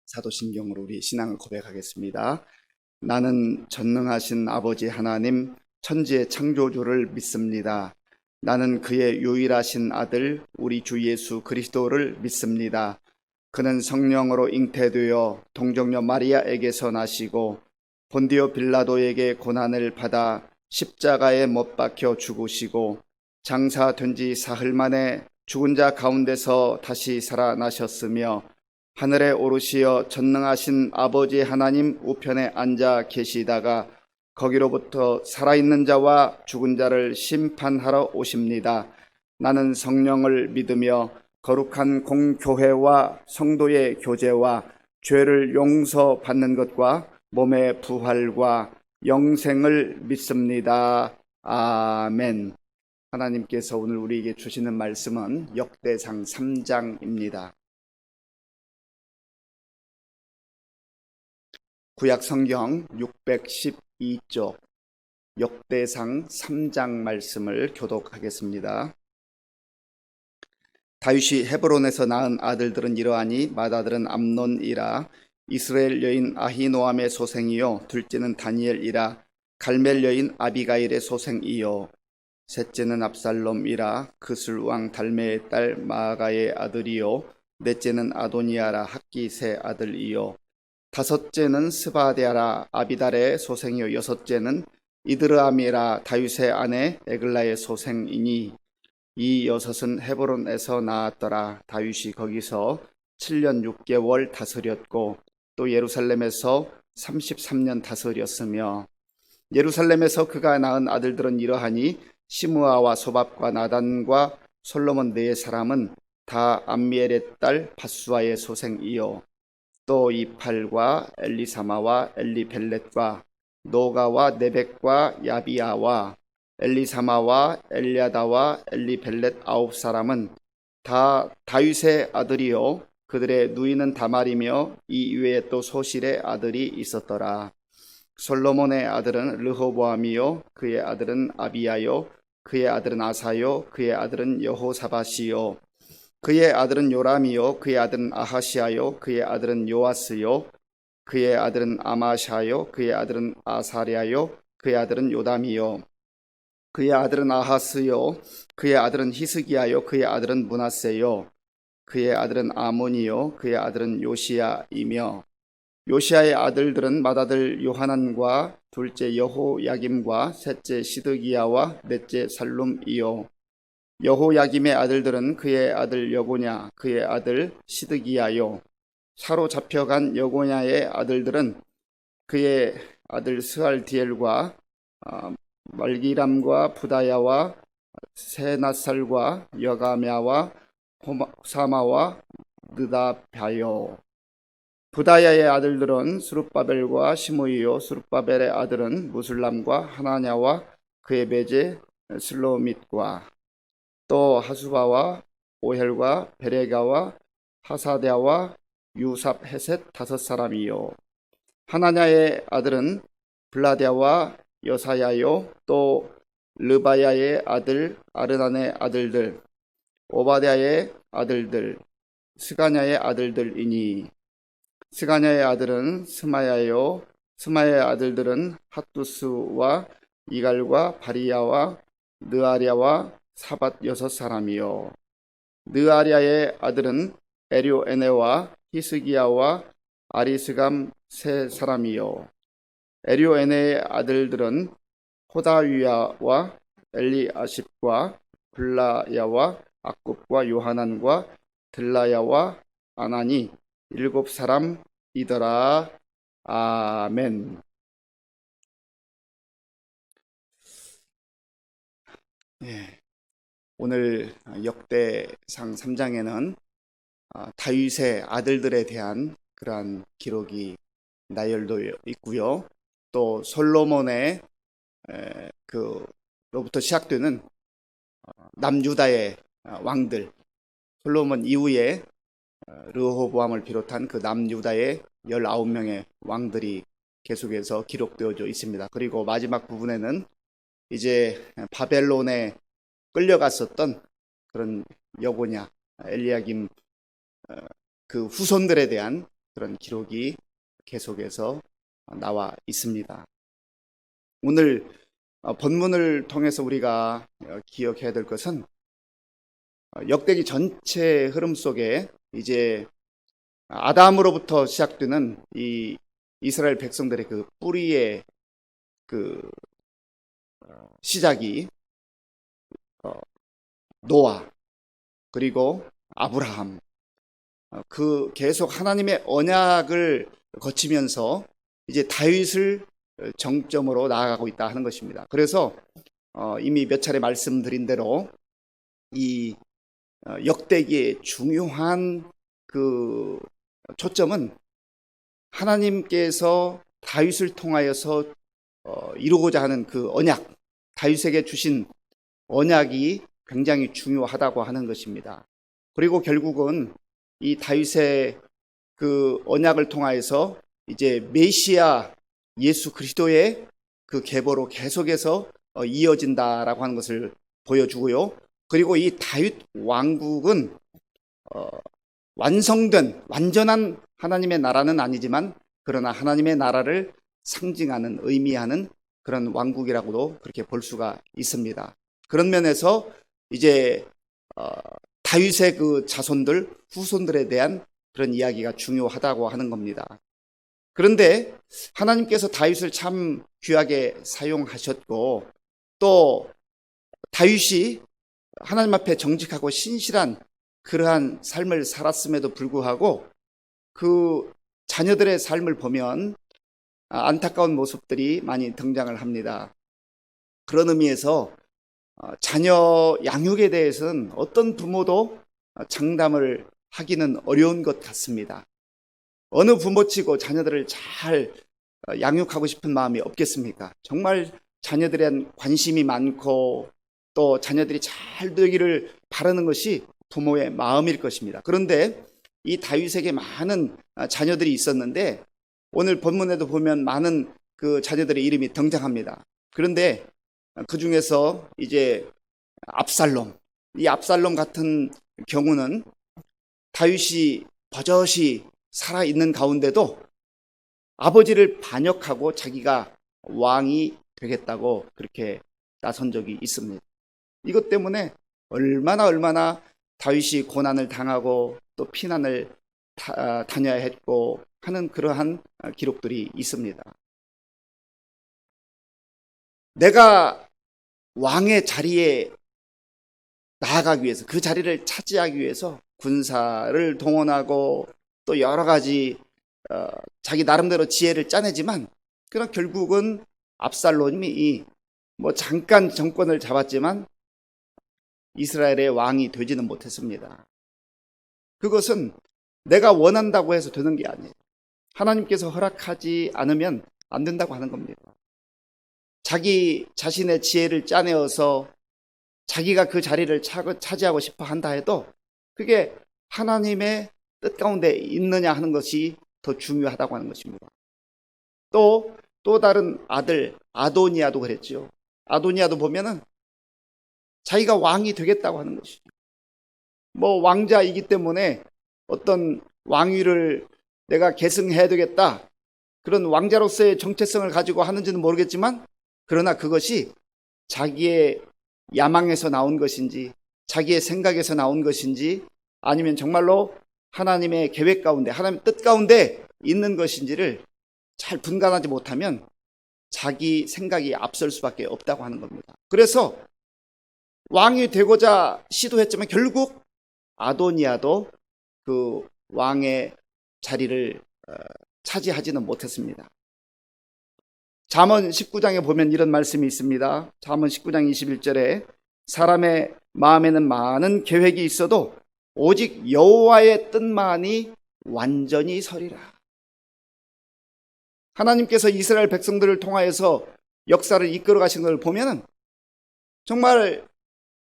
사도신경으로 우리 신앙을 고백하겠습니다. 나는 전능하신 아버지 하나님 천지의 창조주를 믿습니다. 나는 그의 유일하신 아들 우리 주 예수 그리스도를 믿습니다. 그는 성령으로 잉태되어 동정녀 마리아에게서 나시고 본디오 빌라도에게 고난을 받아 십자가에 못 박혀 죽으시고 장사된 지 사흘 만에 죽은 자 가운데서 다시 살아나셨으며 하늘에 오르시어 전능하신 아버지 하나님 우편에 앉아 계시다가 거기로부터 살아있는 자와 죽은 자를 심판하러 오십니다. 나는 성령을 믿으며 거룩한 공교회와 성도의 교제와 죄를 용서받는 것과 몸의 부활과 영생을 믿습니다. 아멘. 하나님께서 오늘 우리에게 주시는 말씀은 역대상 3장입니다. 구약 성경 612쪽 역대상 3장 말씀을 교독하겠습니다. 다윗이 헤브론에서 낳은 아들들은 이러하니 맏아들은 암논이라 이스라엘 여인 아히노암의 소생이요 둘째는 다니엘이라 갈멜 여인 아비가일의 소생이요 셋째는 압살롬이라 그술 왕 달메의 딸 마아가의 아들이요 넷째는 아도니아라 학기세 아들이요 다섯째는 스바데아라 아비달의 소생이요 여섯째는 이드르암이라 다윗의 아내 에글라의 소생이니 이 여섯은 헤브론에서 나았더라. 다윗이 거기서 7년 6개월 다스렸고 또 예루살렘에서 33년 다스렸으며 예루살렘에서 그가 낳은 아들들은 이러하니 시므아와 소밥과 나단과 솔로몬 네 사람은 다 암미엘의 딸 바수아의 소생이요 또 이팔과 엘리사마와 엘리벨렛과 노가와 네벡과 야비아와 엘리사마와 엘리아다와 엘리벨렛 9사람은 다 다윗의 아들이요 그들의 누이는 다말이며 이 이외에 또 소실의 아들이 있었더라. 솔로몬의 아들은 르호보암이요 그의 아들은 아비야요 그의 아들은 아사요 그의 아들은 여호사밧이요 그의 아들은 요람이요 그의 아들은 아하시아요 그의 아들은 요아스요 그의 아들은 아마샤요 그의 아들은 아사랴요 그의 아들은 요담이요 그의 아들은 아하스요 그의 아들은 히스기야요 그의 아들은 므낫세요 그의 아들은 아몬이요 그의 아들은 요시야이며 요시야의 아들들은 맏아들 요하난과 둘째 여호야김과 셋째 시드기야와 넷째 살룸이요 여호야김의 아들들은 그의 아들 여고냐 그의 아들 시드기야요 사로잡혀간 여고냐의 아들들은 그의 아들 스알디엘과 말기람과 부다야와 세나살과 여가мя와 호사마와 느다바요 부다야의 아들들은 스룹바벨과 시므이요 스룹바벨의 아들은 무술람과 하나냐와 그의 배제 슬로밋과 또 하수바와 오헬과 베레가와 하사대와 유삽 헤셋 5사람이요 하나냐의 아들은 블라데와 여사야요 또 르바야의 아들 아르난의 아들들 오바댜의 아들들 스가냐의 아들들이니 스가냐의 아들은 스마야요 스마야의 아들들은 핫두스와 이갈과 바리야와 느아랴와 사밧 6사람이요 느아랴의 아들은 에료에네와 히스기야와 아리스감 3사람이요 에료에네의 아들들은 호다위야와 엘리아십과 블라야와 악굽과 요하난과 들라야와 아나니 7사람이더라. 아멘. 예, 오늘 역대상 3장에는 다윗의 아들들에 대한 그러한 기록이 나열되어 있고요. 또 솔로몬의 그로부터 시작되는 남유다의 왕들, 솔로몬 이후에 르호보암을 비롯한 그 남유다의 19명의 왕들이 계속해서 기록되어져 있습니다. 그리고 마지막 부분에는 이제 바벨론에 끌려갔었던 그런 여고냐 엘리야김 그 후손들에 대한 그런 기록이 계속해서 나와 있습니다. 오늘 본문을 통해서 우리가 기억해야 될 것은 역대기 전체 흐름 속에 이제 아담으로부터 시작되는 이 이스라엘 백성들의 그 뿌리의 그 시작이 노아 그리고 아브라함, 그 계속 하나님의 언약을 거치면서 이제 다윗을 정점으로 나아가고 있다 하는 것입니다. 그래서 이미 몇 차례 말씀드린 대로 이 역대기의 중요한 그 초점은 하나님께서 다윗을 통하여서 이루고자 하는 그 언약, 다윗에게 주신 언약이 굉장히 중요하다고 하는 것입니다. 그리고 결국은 이 다윗의 그 언약을 통하여서 이제 메시아 예수 그리스도의 그 계보로 계속해서 이어진다라고 하는 것을 보여주고요. 그리고 이 다윗 왕국은 완성된 완전한 하나님의 나라는 아니지만 그러나 하나님의 나라를 상징하는 의미하는 그런 왕국이라고도 그렇게 볼 수가 있습니다. 그런 면에서 이제 다윗의 그 자손들 후손들에 대한 그런 이야기가 중요하다고 하는 겁니다. 그런데 하나님께서 다윗을 참 귀하게 사용하셨고 또 다윗이 하나님 앞에 정직하고 신실한 그러한 삶을 살았음에도 불구하고 그 자녀들의 삶을 보면 안타까운 모습들이 많이 등장을 합니다. 그런 의미에서 자녀 양육에 대해서는 어떤 부모도 장담을 하기는 어려운 것 같습니다. 어느 부모치고 자녀들을 잘 양육하고 싶은 마음이 없겠습니까? 정말 자녀들에 대한 관심이 많고 또 자녀들이 잘 되기를 바라는 것이 부모의 마음일 것입니다. 그런데 이 다윗에게 많은 자녀들이 있었는데 오늘 본문에도 보면 많은 그 자녀들의 이름이 등장합니다. 그런데 그 중에서 이제 압살롬, 이 압살롬 같은 경우는 다윗이 버젓이 살아있는 가운데도 아버지를 반역하고 자기가 왕이 되겠다고 그렇게 나선 적이 있습니다. 이것 때문에 얼마나 다윗이 고난을 당하고 또 피난을 다녀야 했고 하는 그러한 기록들이 있습니다. 내가 왕의 자리에 나아가기 위해서 그 자리를 차지하기 위해서 군사를 동원하고 또 여러 가지 자기 나름대로 지혜를 짜내지만 그러나 결국은 압살롬이 뭐 잠깐 정권을 잡았지만 이스라엘의 왕이 되지는 못했습니다. 그것은 내가 원한다고 해서 되는 게 아니에요. 하나님께서 허락하지 않으면 안 된다고 하는 겁니다. 자기 자신의 지혜를 짜내어서 자기가 그 자리를 차지하고 싶어 한다 해도 그게 하나님의 뜻 가운데 있느냐 하는 것이 더 중요하다고 하는 것입니다. 또 다른 아들 아도니아도 그랬죠. 아도니아도 보면은 자기가 왕이 되겠다고 하는 것이죠. 뭐 왕자이기 때문에 어떤 왕위를 내가 계승해야 되겠다. 그런 왕자로서의 정체성을 가지고 하는지는 모르겠지만 그러나 그것이 자기의 야망에서 나온 것인지 자기의 생각에서 나온 것인지 아니면 정말로 하나님의 계획 가운데 하나님의 뜻 가운데 있는 것인지를 잘 분간하지 못하면 자기 생각이 앞설 수밖에 없다고 하는 겁니다. 그래서 왕이 되고자 시도했지만 결국 아도니아도 그 왕의 자리를 차지하지는 못했습니다. 잠언 19장에 보면 이런 말씀이 있습니다. 잠언 19장 21절에 사람의 마음에는 많은 계획이 있어도 오직 여호와의 뜻만이 완전히 서리라. 하나님께서 이스라엘 백성들을 통하여서 역사를 이끌어 가신 걸 보면은 정말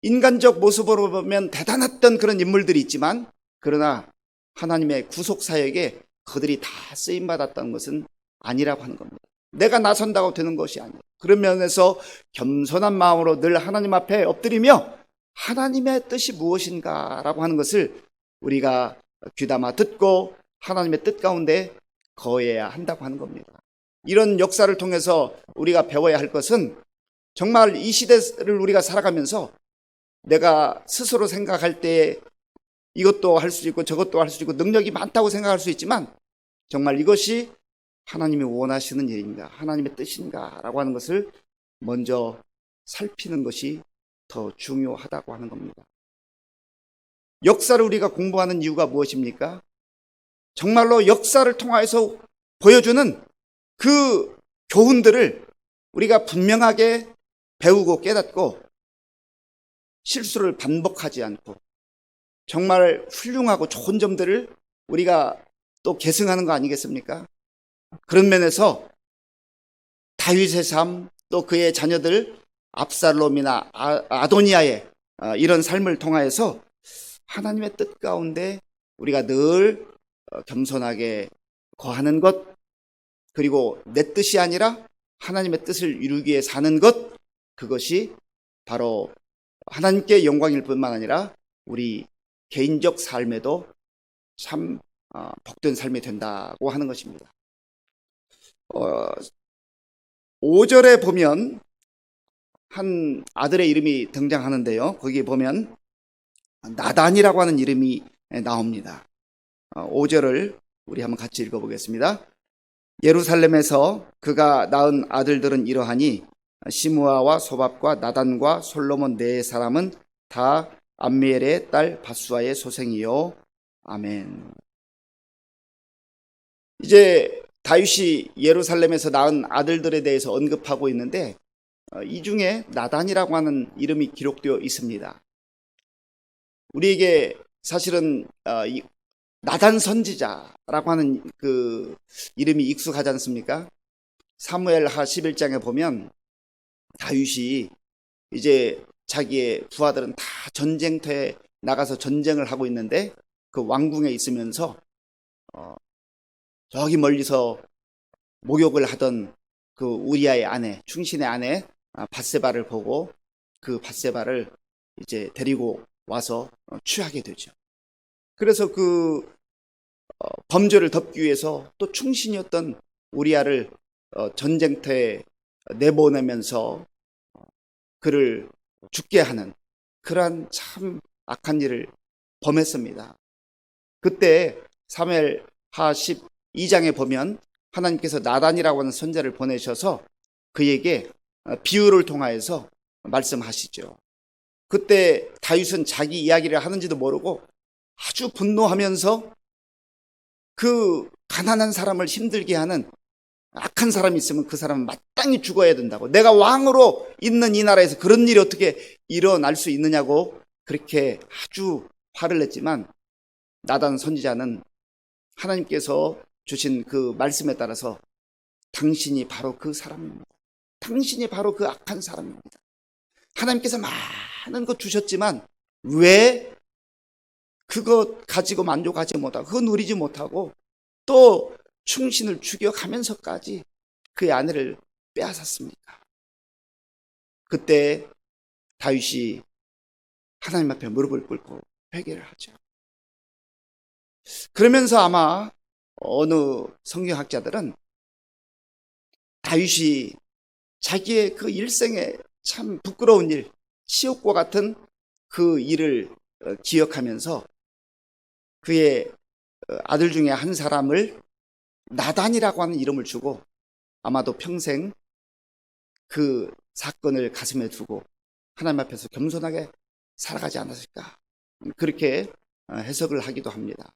인간적 모습으로 보면 대단했던 그런 인물들이 있지만 그러나 하나님의 구속 사역에 그들이 다 쓰임 받았다는 것은 아니라고 하는 겁니다. 내가 나선다고 되는 것이 아니에요. 그런 면에서 겸손한 마음으로 늘 하나님 앞에 엎드리며 하나님의 뜻이 무엇인가라고 하는 것을 우리가 귀담아 듣고 하나님의 뜻 가운데 거해야 한다고 하는 겁니다. 이런 역사를 통해서 우리가 배워야 할 것은 정말 이 시대를 우리가 살아가면서 내가 스스로 생각할 때 이것도 할 수 있고 저것도 할 수 있고 능력이 많다고 생각할 수 있지만 정말 이것이 하나님이 원하시는 일인가, 하나님의 뜻인가 라고 하는 것을 먼저 살피는 것이 더 중요하다고 하는 겁니다. 역사를 우리가 공부하는 이유가 무엇입니까? 정말로 역사를 통하여서 보여주는 그 교훈들을 우리가 분명하게 배우고 깨닫고 실수를 반복하지 않고 정말 훌륭하고 좋은 점들을 우리가 또 계승하는 거 아니겠습니까? 그런 면에서 다윗의 삶, 또 그의 자녀들 압살롬이나 아도니아의 이런 삶을 통하여서 하나님의 뜻 가운데 우리가 늘 겸손하게 거하는 것, 그리고 내 뜻이 아니라 하나님의 뜻을 이루기 위해 사는 것, 그것이 바로 하나님께 영광일 뿐만 아니라 우리 개인적 삶에도 참 복된 삶이 된다고 하는 것입니다. 5절에 보면 한 아들의 이름이 등장하는데요. 거기에 보면 나단이라고 하는 이름이 나옵니다. 5절을 우리 한번 같이 읽어보겠습니다. 예루살렘에서 그가 낳은 아들들은 이러하니 시므아와 소밥과 나단과 솔로몬 네 사람은 다 암미엘의 딸 바수아의 소생이요. 아멘. 이제 다윗이 예루살렘에서 낳은 아들들에 대해서 언급하고 있는데 이 중에 나단이라고 하는 이름이 기록되어 있습니다. 우리에게 사실은 나단 선지자라고 하는 그 이름이 익숙하지 않습니까? 사무엘하 11장에 보면 다윗이 이제 자기의 부하들은 다 전쟁터에 나가서 전쟁을 하고 있는데 그 왕궁에 있으면서 저기 멀리서 목욕을 하던 그 우리아의 아내, 충신의 아내 밧세바를 보고 그 밧세바를 이제 데리고 와서 취하게 되죠. 그래서 그 범죄를 덮기 위해서 또 충신이었던 우리아를 전쟁터에 내보내면서 그를 죽게 하는 그러한 참 악한 일을 범했습니다. 그때 사무엘하 12장에 보면 하나님께서 나단이라고 하는 선지자를 보내셔서 그에게 비유를 통하여서 말씀하시죠. 그때 다윗은 자기 이야기를 하는지도 모르고 아주 분노하면서 그 가난한 사람을 힘들게 하는 악한 사람이 있으면 그 사람은 마땅히 죽어야 된다고, 내가 왕으로 있는 이 나라에서 그런 일이 어떻게 일어날 수 있느냐고 그렇게 아주 화를 냈지만 나단 선지자는 하나님께서 주신 그 말씀에 따라서 당신이 바로 그 사람입니다. 당신이 바로 그 악한 사람입니다. 하나님께서 많은 것 주셨지만 왜 그것 가지고 만족하지 못하고 그거 누리지 못하고 또 충신을 죽여가면서까지 그의 아내를 빼앗았습니까? 그때 다윗이 하나님 앞에 무릎을 꿇고 회개를 하죠. 그러면서 아마 어느 성경학자들은 다윗이 자기의 그 일생에 참 부끄러운 일, 치욕과 같은 그 일을 기억하면서 그의 아들 중에 한 사람을 나단이라고 하는 이름을 주고 아마도 평생 그 사건을 가슴에 두고 하나님 앞에서 겸손하게 살아가지 않았을까, 그렇게 해석을 하기도 합니다.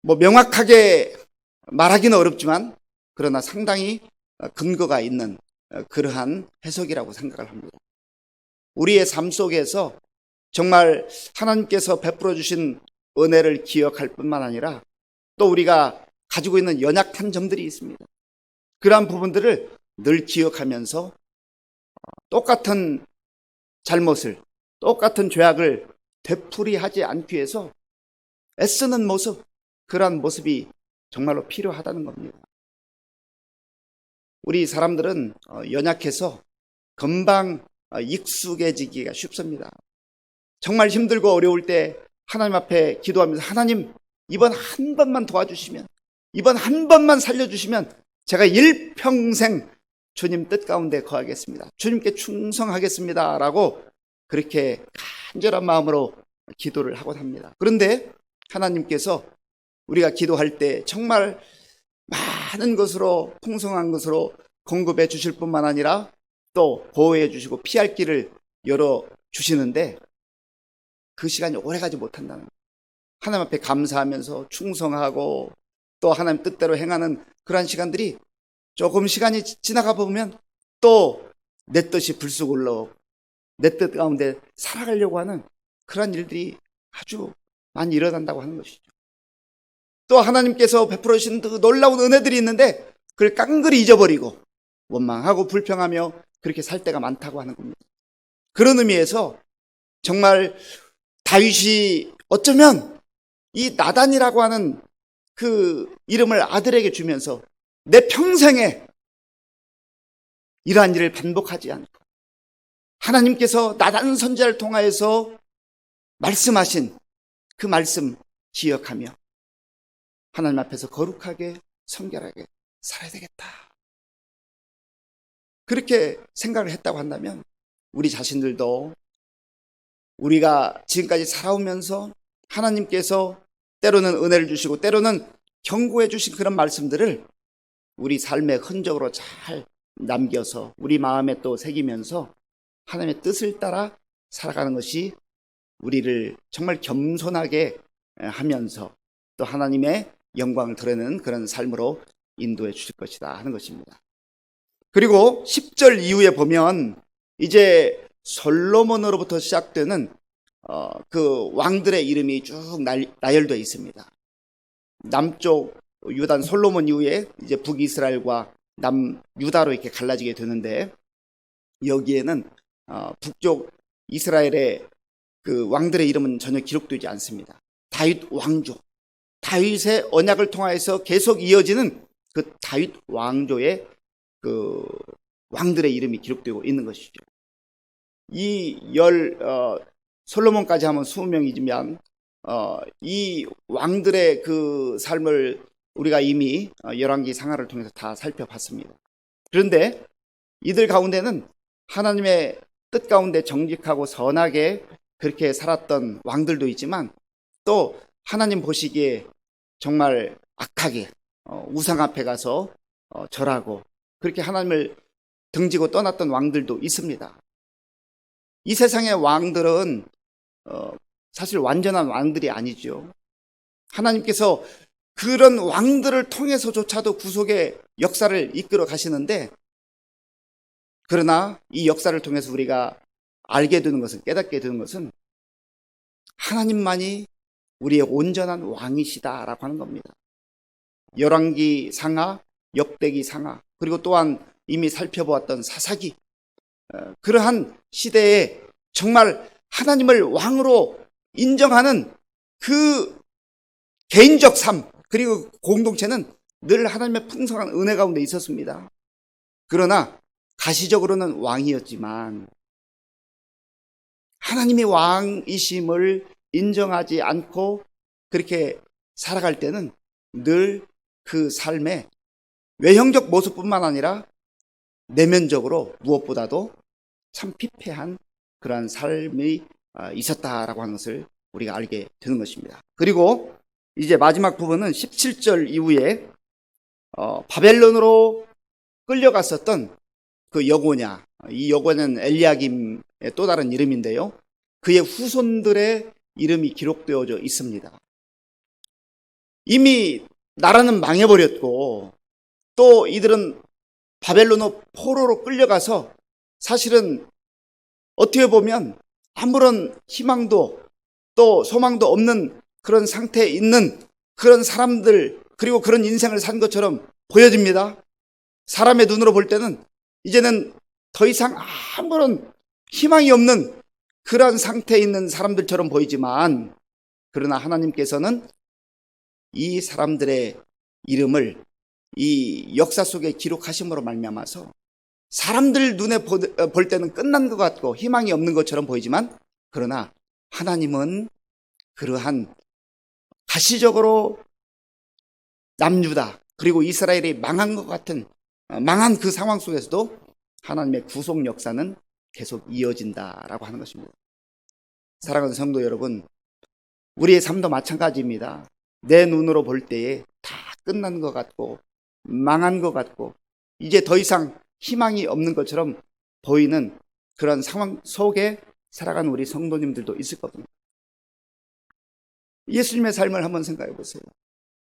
뭐 명확하게 말하기는 어렵지만 그러나 상당히 근거가 있는 그러한 해석이라고 생각을 합니다. 우리의 삶 속에서 정말 하나님께서 베풀어 주신 은혜를 기억할 뿐만 아니라 또 우리가 가지고 있는 연약한 점들이 있습니다. 그러한 부분들을 늘 기억하면서 똑같은 잘못을, 똑같은 죄악을 되풀이하지 않기 위해서 애쓰는 모습, 그러한 모습이 정말로 필요하다는 겁니다. 우리 사람들은 연약해서 금방 익숙해지기가 쉽습니다. 정말 힘들고 어려울 때 하나님 앞에 기도하면서 하나님, 이번 한 번만 도와주시면, 이번 한 번만 살려주시면 제가 일평생 주님 뜻 가운데 거하겠습니다. 주님께 충성하겠습니다. 라고 그렇게 간절한 마음으로 기도를 하곤 합니다. 그런데 하나님께서 우리가 기도할 때 정말 많은 것으로, 풍성한 것으로 공급해 주실 뿐만 아니라 또 보호해 주시고 피할 길을 열어 주시는데 그 시간이 오래가지 못한다는 거예요. 하나님 앞에 감사하면서 충성하고 또 하나님 뜻대로 행하는 그러한 시간들이 조금 시간이 지나가 보면 또 내 뜻이 불쑥 올라오고 내 뜻 가운데 살아가려고 하는 그런 일들이 아주 많이 일어난다고 하는 것이죠. 또 하나님께서 베풀어 주신 그 놀라운 은혜들이 있는데 그걸 깡그리 잊어버리고 원망하고 불평하며 그렇게 살 때가 많다고 하는 겁니다. 그런 의미에서 정말 다윗이 어쩌면 이 나단이라고 하는 그 이름을 아들에게 주면서 내 평생에 이러한 일을 반복하지 않고 하나님께서 나단 선지자를 통하여서 말씀하신 그 말씀 기억하며 하나님 앞에서 거룩하게 성결하게 살아야 되겠다. 그렇게 생각을 했다고 한다면 우리 자신들도 우리가 지금까지 살아오면서 하나님께서 때로는 은혜를 주시고 때로는 경고해 주신 그런 말씀들을 우리 삶의 흔적으로 잘 남겨서 우리 마음에 또 새기면서 하나님의 뜻을 따라 살아가는 것이 우리를 정말 겸손하게 하면서 또 하나님의 영광을 드러내는 그런 삶으로 인도해 주실 것이다 하는 것입니다. 그리고 10절 이후에 보면 이제 솔로몬으로부터 시작되는 그 왕들의 이름이 쭉 나열되어 있습니다. 남쪽 유다 솔로몬 이후에 이제 북이스라엘과 남유다로 이렇게 갈라지게 되는데 여기에는 북쪽 이스라엘의 그 왕들의 이름은 전혀 기록되지 않습니다. 다윗 왕조, 다윗의 언약을 통하여서 계속 이어지는 그 다윗 왕조의 그 왕들의 이름이 기록되고 있는 것이죠. 이 솔로몬까지 하면 20명이지만 이 왕들의 그 삶을 우리가 이미 열왕기 상하를 통해서 다 살펴봤습니다. 그런데 이들 가운데는 하나님의 뜻 가운데 정직하고 선하게 그렇게 살았던 왕들도 있지만 또 하나님 보시기에 정말 악하게 우상 앞에 가서 절하고 그렇게 하나님을 등지고 떠났던 왕들도 있습니다. 이 세상의 왕들은 사실 완전한 왕들이 아니죠. 하나님께서 그런 왕들을 통해서조차도 구속의 역사를 이끌어 가시는데 그러나 이 역사를 통해서 우리가 알게 되는 것은 깨닫게 되는 것은 하나님만이 우리의 온전한 왕이시다라고 하는 겁니다. 열왕기 상하, 역대기 상하 그리고 또한 이미 살펴보았던 사사기 그러한 시대에 정말 하나님을 왕으로 인정하는 그 개인적 삶 그리고 공동체는 늘 하나님의 풍성한 은혜 가운데 있었습니다. 그러나 가시적으로는 왕이었지만 하나님이 왕이심을 인정하지 않고 그렇게 살아갈 때는 늘 그 삶의 외형적 모습뿐만 아니라 내면적으로 무엇보다도 참 피폐한 그러한 삶이 있었다라고 하는 것을 우리가 알게 되는 것입니다. 그리고 이제 마지막 부분은 17절 이후에 바벨론으로 끌려갔었던 그 여고냐, 이 여고냐는 엘리야김의 또 다른 이름인데요. 그의 후손들의 이름이 기록되어져 있습니다. 이미 나라는 망해버렸고 또 이들은 바벨론의 포로로 끌려가서 사실은 어떻게 보면 아무런 희망도 또 소망도 없는 그런 상태에 있는 그런 사람들 그리고 그런 인생을 산 것처럼 보여집니다. 사람의 눈으로 볼 때는 이제는 더 이상 아무런 희망이 없는 그런 상태에 있는 사람들처럼 보이지만 그러나 하나님께서는 이 사람들의 이름을 이 역사 속에 기록하심으로 말미암아서 사람들 눈에 볼 때는 끝난 것 같고 희망이 없는 것처럼 보이지만 그러나 하나님은 그러한 가시적으로 남유다 그리고 이스라엘이 망한 것 같은 망한 그 상황 속에서도 하나님의 구속 역사는 계속 이어진다라고 하는 것입니다. 사랑하는 성도 여러분, 우리의 삶도 마찬가지입니다. 내 눈으로 볼 때에 다 끝난 것 같고 망한 것 같고 이제 더 이상 희망이 없는 것처럼 보이는 그런 상황 속에 살아가는 우리 성도님들도 있을 겁니다. 예수님의 삶을 한번 생각해 보세요.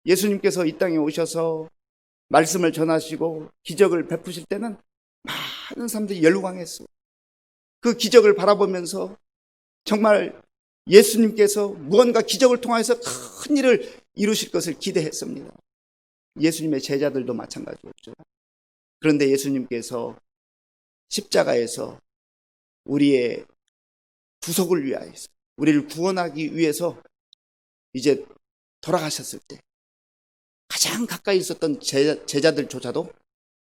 예수님께서 이 땅에 오셔서 말씀을 전하시고 기적을 베푸실 때는 많은 사람들이 열광했어요. 그 기적을 바라보면서 정말 예수님께서 무언가 기적을 통해서 큰 일을 이루실 것을 기대했습니다. 예수님의 제자들도 마찬가지였죠. 그런데 예수님께서 십자가에서 우리의 구속을 위하여서 우리를 구원하기 위해서 이제 돌아가셨을 때 가장 가까이 있었던 제자들조차도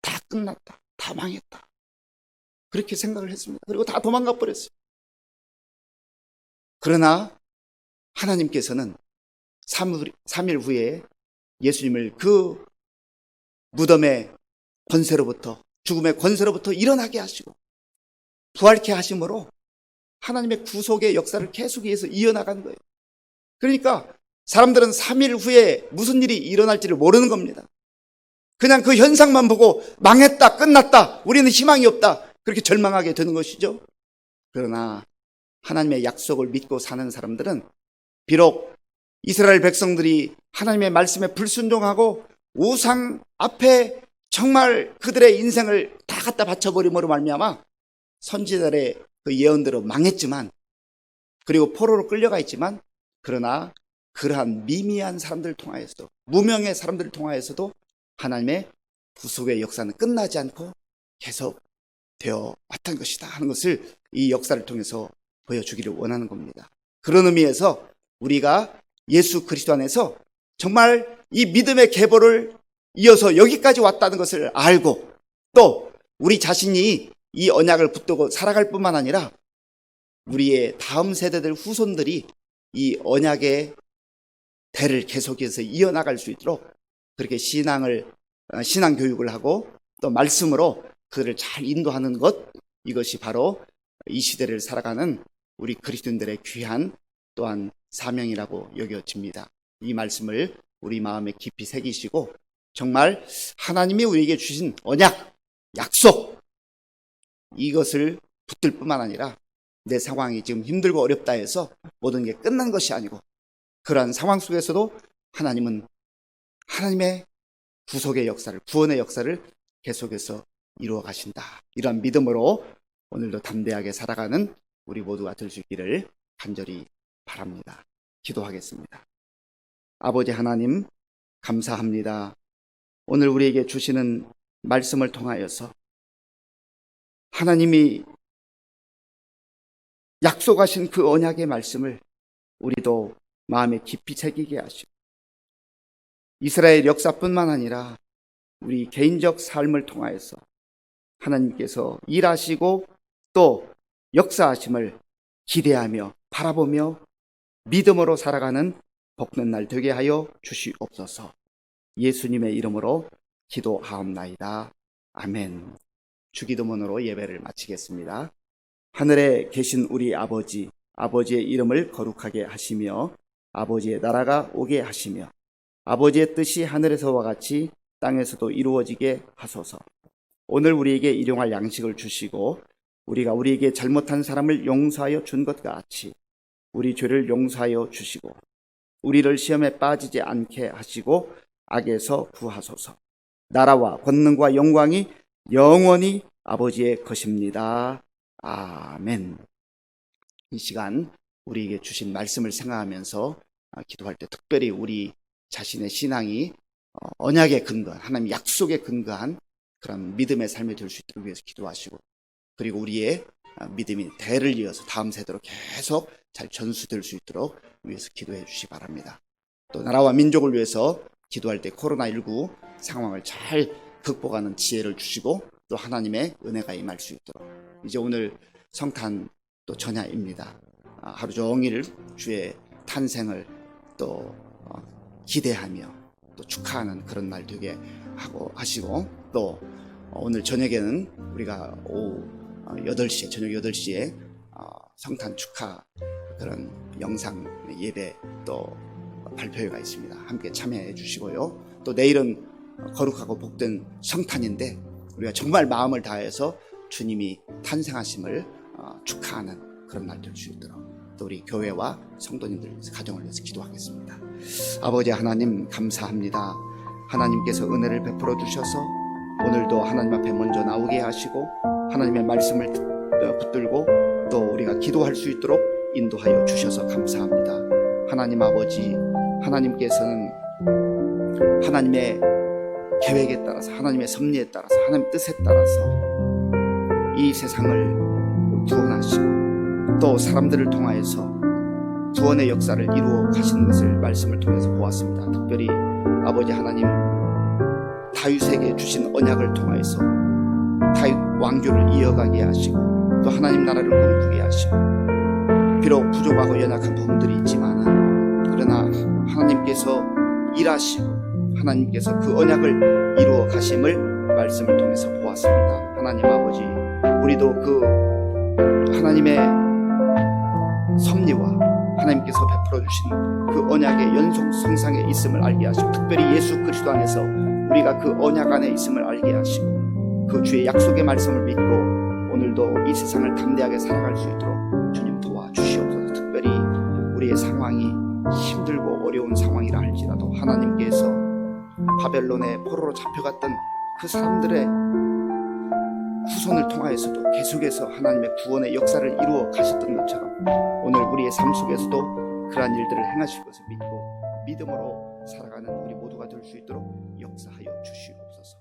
다 끝났다, 다 망했다 그렇게 생각을 했습니다. 그리고 다 도망가 버렸어요. 그러나 하나님께서는 3일 후에 예수님을 그 무덤의 권세로부터 죽음의 권세로부터 일어나게 하시고 부활케 하심으로 하나님의 구속의 역사를 계속해서 이어나간 거예요. 그러니까 사람들은 3일 후에 무슨 일이 일어날지를 모르는 겁니다. 그냥 그 현상만 보고 망했다, 끝났다, 우리는 희망이 없다 그렇게 절망하게 되는 것이죠. 그러나 하나님의 약속을 믿고 사는 사람들은 비록 이스라엘 백성들이 하나님의 말씀에 불순종하고 우상 앞에 정말 그들의 인생을 다 갖다 바쳐버림으로 말미암아 선지자들의 그 예언대로 망했지만 그리고 포로로 끌려가 있지만 그러나 그러한 미미한 사람들을 통하여서도 무명의 사람들을 통하여서도 하나님의 구속의 역사는 끝나지 않고 계속 되어 왔던 것이다 하는 것을 이 역사를 통해서 보여주기를 원하는 겁니다. 그런 의미에서 우리가 예수 그리스도 안에서 정말 이 믿음의 계보를 이어서 여기까지 왔다는 것을 알고 또 우리 자신이 이 언약을 붙들고 살아갈 뿐만 아니라 우리의 다음 세대들 후손들이 이 언약의 대를 계속해서 이어나갈 수 있도록 그렇게 신앙 교육을 하고 또 말씀으로 그들을 잘 인도하는 것, 이것이 바로 이 시대를 살아가는 우리 그리스도인들의 귀한 또한 사명이라고 여겨집니다. 이 말씀을 우리 마음에 깊이 새기시고 정말 하나님이 우리에게 주신 언약, 약속 이것을 붙들 뿐만 아니라 내 상황이 지금 힘들고 어렵다 해서 모든 게 끝난 것이 아니고 그러한 상황 속에서도 하나님은 하나님의 구속의 역사를, 구원의 역사를 계속해서 이루어 가신다. 이러한 믿음으로 오늘도 담대하게 살아가는 우리 모두가 될 수 있기를 간절히 바랍니다. 기도하겠습니다. 아버지 하나님 감사합니다. 오늘 우리에게 주시는 말씀을 통하여서 하나님이 약속하신 그 언약의 말씀을 우리도 마음에 깊이 새기게 하시고 이스라엘 역사뿐만 아니라 우리 개인적 삶을 통하여서 하나님께서 일하시고 또 역사하심을 기대하며 바라보며 믿음으로 살아가는 복된 날 되게 하여 주시옵소서. 예수님의 이름으로 기도하옵나이다. 아멘. 주기도문으로 예배를 마치겠습니다. 하늘에 계신 우리 아버지, 아버지의 이름을 거룩하게 하시며 아버지의 나라가 오게 하시며 아버지의 뜻이 하늘에서와 같이 땅에서도 이루어지게 하소서. 오늘 우리에게 일용할 양식을 주시고 우리가 우리에게 잘못한 사람을 용서하여 준 것 같이 우리 죄를 용서하여 주시고 우리를 시험에 빠지지 않게 하시고 악에서 구하소서. 나라와 권능과 영광이 영원히 아버지의 것입니다. 아멘. 이 시간 우리에게 주신 말씀을 생각하면서 기도할 때 특별히 우리 자신의 신앙이 언약에 근거한 하나님 약속에 근거한 그런 믿음의 삶이 될 수 있도록 위해서 기도하시고 그리고 우리의 믿음이 대를 이어서 다음 세대로 계속 잘 전수될 수 있도록 위해서 기도해 주시기 바랍니다. 또 나라와 민족을 위해서 기도할 때 코로나19 상황을 잘 극복하는 지혜를 주시고 또 하나님의 은혜가 임할 수 있도록 이제 오늘 성탄 또 전야입니다. 하루 종일 주의 탄생을 또 기대하며 또 축하하는 그런 날 되게 하시고, 또 오늘 저녁에는 우리가 오후 8시에 저녁 8시에 성탄 축하 그런 영상 예배 또 발표회가 있습니다. 함께 참여해 주시고요. 또 내일은 거룩하고 복된 성탄인데 우리가 정말 마음을 다해서 주님이 탄생하심을 축하하는 그런 날 될 수 있도록 또 우리 교회와 성도님들 위해서, 가정을 위해서 기도하겠습니다. 아버지 하나님 감사합니다. 하나님께서 은혜를 베풀어 주셔서 오늘도 하나님 앞에 먼저 나오게 하시고 하나님의 말씀을 붙들고 또 우리가 기도할 수 있도록 인도하여 주셔서 감사합니다. 하나님 아버지, 하나님께서는 하나님의 계획에 따라서, 하나님의 섭리에 따라서, 하나님의 뜻에 따라서 이 세상을 구원하시고 또 사람들을 통하여서 구원의 역사를 이루어 가시는 것을 말씀을 통해서 보았습니다. 특별히 아버지 하나님 다윗에게 주신 언약을 통하여서 다윗 왕조를 이어가게 하시고 또 하나님 나라를 꿈꾸게 하시고, 비록 부족하고 연약한 부분들이 있지만 그러나 하나님께서 일하시고 하나님께서 그 언약을 이루어 가심을 말씀을 통해서 보았습니다. 하나님 아버지, 우리도 그 하나님의 섭리와 하나님께서 베풀어 주신 그 언약의 연속성상에 있음을 알게 하시고, 특별히 예수 그리스도 안에서 우리가 그 언약 안에 있음을 알게 하시고 그 주의 약속의 말씀을 믿고 오늘도 이 세상을 담대하게 살아갈 수 있도록 주님 도와주시옵소서. 특별히 우리의 상황이 힘들고 어려운 상황이라 할지라도 하나님께서 바벨론의 포로로 잡혀갔던 그 사람들의 후손을 통하여서도 계속해서 하나님의 구원의 역사를 이루어 가셨던 것처럼 오늘 우리의 삶 속에서도 그러한 일들을 행하실 것을 믿고 믿음으로 살아가는 우리 모두가 될 수 있도록 역사하여 주시옵소서.